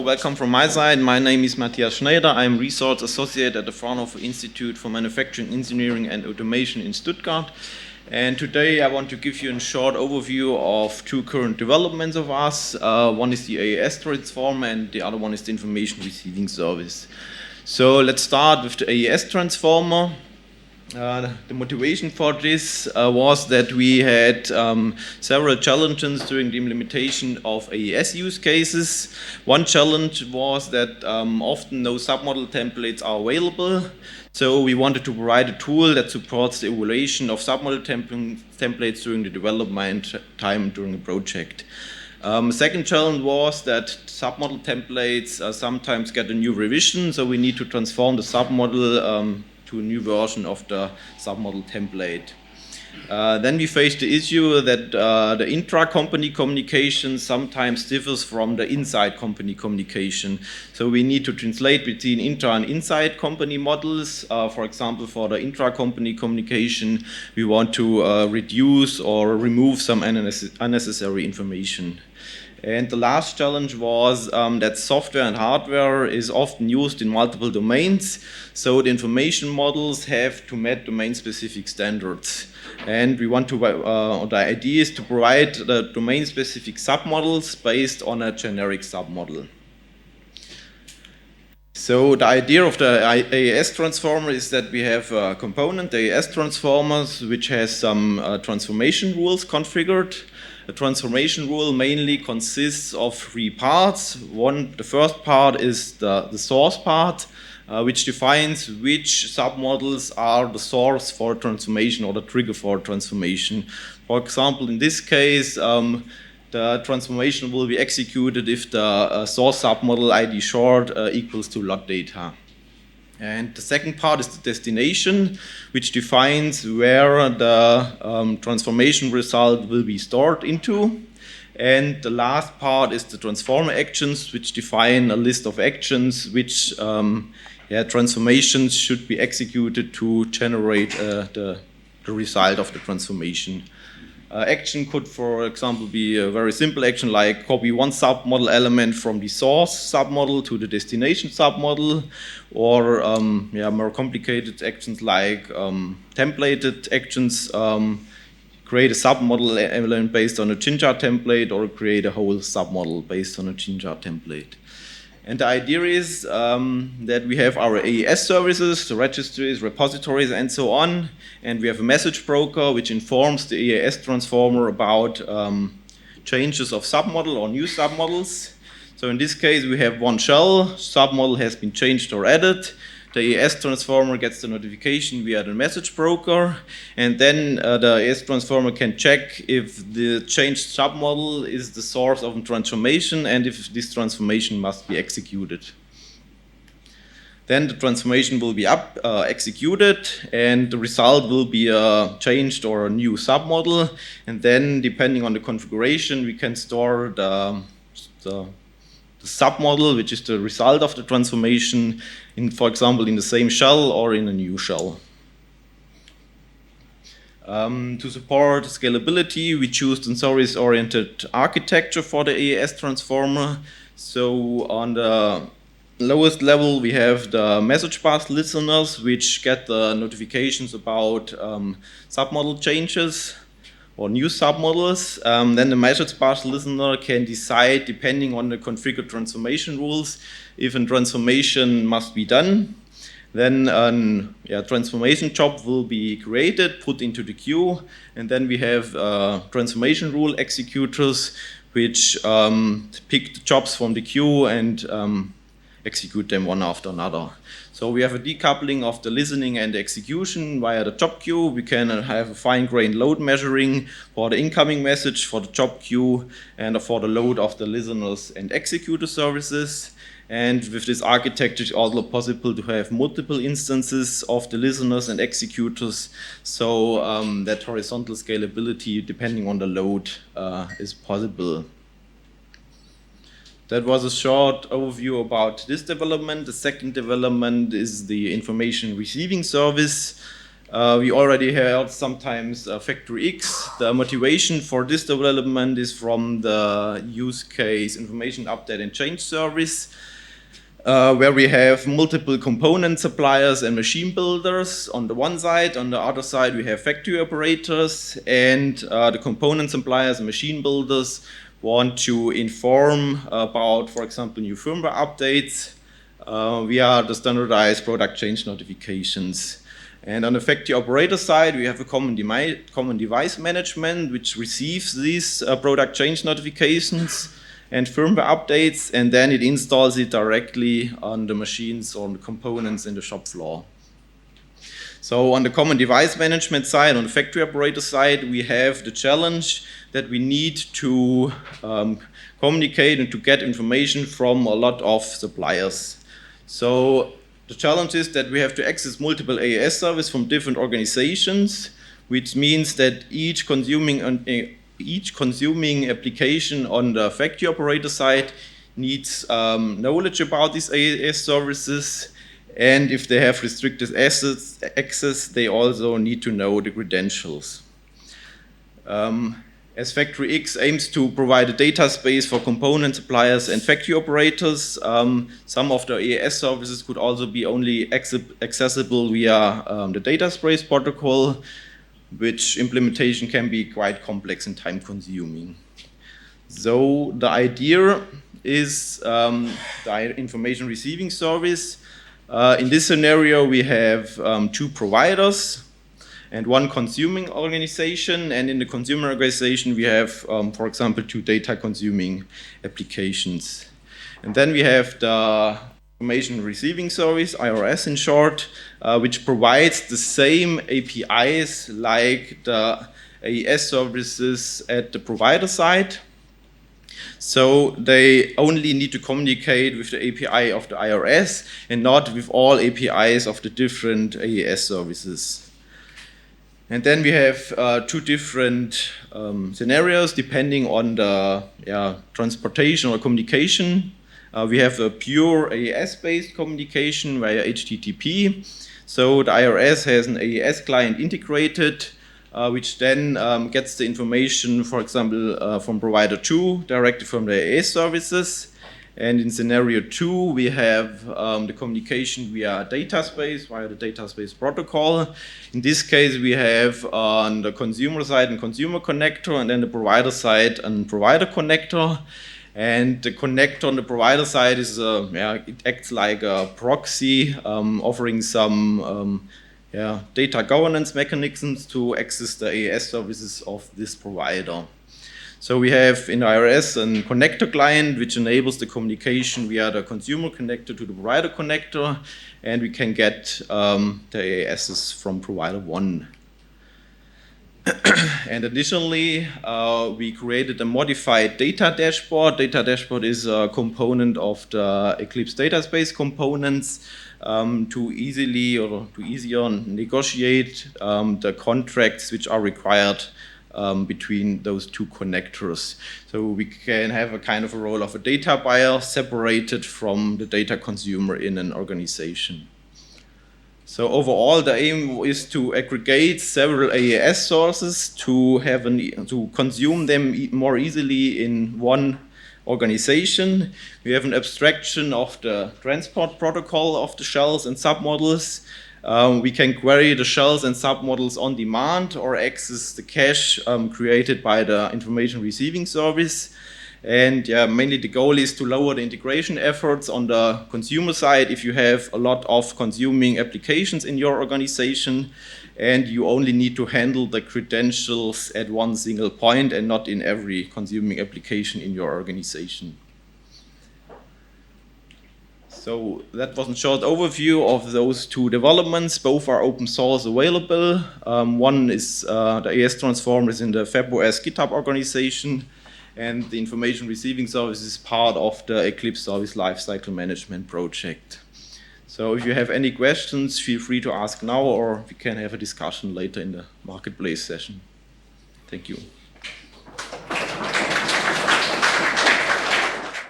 welcome from my side. My name is Matthias Schneider. I'm Research Associate at the Fraunhofer Institute for Manufacturing, Engineering and Automation in Stuttgart. And today I want to give you a short overview of two current developments of us. One is the AAS transformer and the other one is the information receiving service. So let's start with the AAS transformer. The motivation for this was that we had several challenges during the implementation of AAS use cases. One challenge was that often no submodel templates are available, so we wanted to provide a tool that supports the evaluation of submodel templates during the development time during a project. Second challenge was that submodel templates sometimes get a new revision, so we need to transform the submodel to a new version of the submodel template. Then we faced the issue that the intra-company communication sometimes differs from the inside company communication. So we need to translate between intra and inside company models. For example, for the intra-company communication, we want to reduce or remove some unnecessary information. And the last challenge was that software and hardware is often used in multiple domains, so the information models have to meet domain-specific standards. And we want to, the idea is to provide the domain-specific submodels based on a generic submodel. So the idea of the AAS transformer is that we have a component, the AAS transformers, which has some transformation rules configured. The transformation rule mainly consists of three parts. The first part is the source part, which defines which submodels are the source for transformation or the trigger for transformation. For example, in this case, the transformation will be executed if the source submodel ID short equals to lot data. And the second part is the destination, which defines where the transformation result will be stored into. And the last part is the transformer actions, which define a list of actions which transformations should be executed to generate the result of the transformation. Action could, for example, be a very simple action like copy one submodel element from the source submodel to the destination submodel, or more complicated actions like templated actions, create a submodel element based on a Jinja template, or create a whole submodel based on a Jinja template. And the idea is that we have our AAS services, the registries, repositories, and so on. And we have a message broker which informs the AAS transformer about changes of submodel or new submodels. So in this case, we have one shell, submodel has been changed or added. The AAS transformer gets the notification via the message broker, and then the AAS transformer can check if the changed submodel is the source of a transformation and if this transformation must be executed. Then the transformation will be executed, and the result will be a changed or a new submodel. And then, depending on the configuration, we can store the submodel, which is the result of the transformation, for example, in the same shell or in a new shell. To support scalability, we choose the service-oriented architecture for the AAS transformer. So on the lowest level, we have the message bus listeners, which get the notifications about submodel changes or new submodels. Then the message bus listener can decide, depending on the configured transformation rules, if a transformation must be done. Then a transformation job will be created, put into the queue, and then we have transformation rule executors, which pick the jobs from the queue and execute them one after another. So we have a decoupling of the listening and the execution via the job queue. We can have a fine-grained load measuring for the incoming message, for the job queue, and for the load of the listeners and executor services. And with this architecture, it's also possible to have multiple instances of the listeners and executors, so that horizontal scalability, depending on the load, is possible. That was a short overview about this development. The second development is the information receiving service. We already heard sometimes Factory X. The motivation for this development is from the use case information update and change service, where we have multiple component suppliers and machine builders on the one side. On the other side, we have factory operators, and the component suppliers and machine builders want to inform about, for example, new firmware updates via the standardized product change notifications. And on the factory operator side, we have a common device management, which receives these product change notifications and firmware updates, and then it installs it directly on the machines or on the components in the shop floor. So on the common device management side, on the factory operator side, we have the challenge that we need to communicate and to get information from a lot of suppliers. So the challenge is that we have to access multiple AAS services from different organizations, which means that each consuming application on the factory operator side needs knowledge about these AAS services, and if they have restricted access, they also need to know the credentials. As Factory X aims to provide a data space for component suppliers and factory operators, some of the AAS services could also be only accessible via the data space protocol, which implementation can be quite complex and time-consuming. So the idea is the information receiving service. In this scenario, we have two providers and one consuming organization, and in the consumer organization we have, for example, two data consuming applications. And then we have the information receiving service, IRS in short, which provides the same APIs like the AES services at the provider side. So they only need to communicate with the API of the IRS and not with all APIs of the different AES services. And then we have two different scenarios depending on the transportation or communication. We have a pure AES-based communication via HTTP. So the IRS has an AES client integrated, which then gets the information, for example, from provider 2 directly from the AES services. And in scenario 2, we have the communication via dataspace, via the dataspace protocol. In this case, we have on the consumer side a consumer connector, and then the provider side a provider connector. And the connector on the provider side is, it acts like a proxy, offering some data governance mechanisms to access the AES services of this provider. So we have in IRS a connector client which enables the communication via the consumer connector to the provider connector, and we can get the AESs from provider 1. And additionally, we created a modified data dashboard. Data dashboard is a component of the Eclipse database components to easier negotiate the contracts which are required between those two connectors. So we can have a kind of a role of a data buyer separated from the data consumer in an organization. So overall, the aim is to aggregate several AES sources to consume them more easily in one organization. We have an abstraction of the transport protocol of the shells and submodels. We can query the shells and submodels on demand or access the cache created by the information receiving service. And mainly the goal is to lower the integration efforts on the consumer side if you have a lot of consuming applications in your organization and you only need to handle the credentials at one single point and not in every consuming application in your organization. So that was a short overview of those two developments. Both are open source available. One is the AES transformer is in the FabOS GitHub organization, and the information receiving service is part of the Eclipse Service Lifecycle Management project. So if you have any questions, feel free to ask now, or we can have a discussion later in the marketplace session. Thank you.